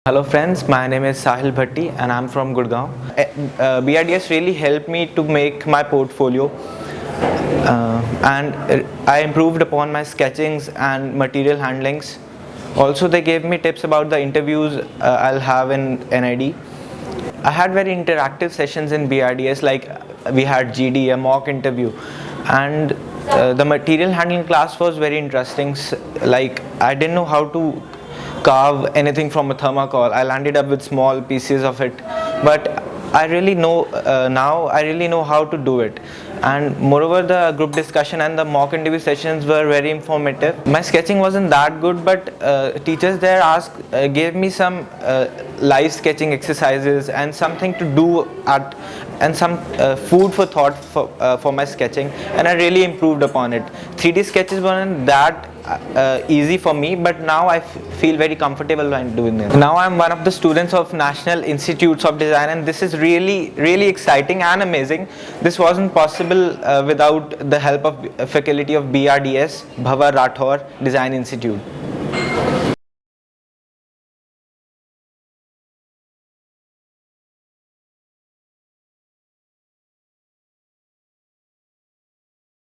Hello friends, my name is Sahil Bhatti and I'm from Gurgaon. BRDS really helped me to make my portfolio and I improved upon my sketchings and material handlings. Also they gave me tips about the interviews I'll have in NID. I had very interactive sessions in BRDS, like we had GD, a mock interview, and the material handling class was very interesting. Like I didn't know how to carve anything from a thermocol. I landed up with small pieces of it, but I really know now I really know how to do it. And moreover, the group discussion and the mock interview sessions were very informative. My sketching wasn't that good, but teachers there gave me some live sketching exercises and something to do and some food for thought for my sketching, and I really improved upon it. 3D sketches weren't that easy for me, but now I feel very comfortable when doing this. Now I'm one of the students of National Institutes of Design, and this is really exciting and amazing. This wasn't possible without the help of faculty of BRDS, RATHORE Design Institute.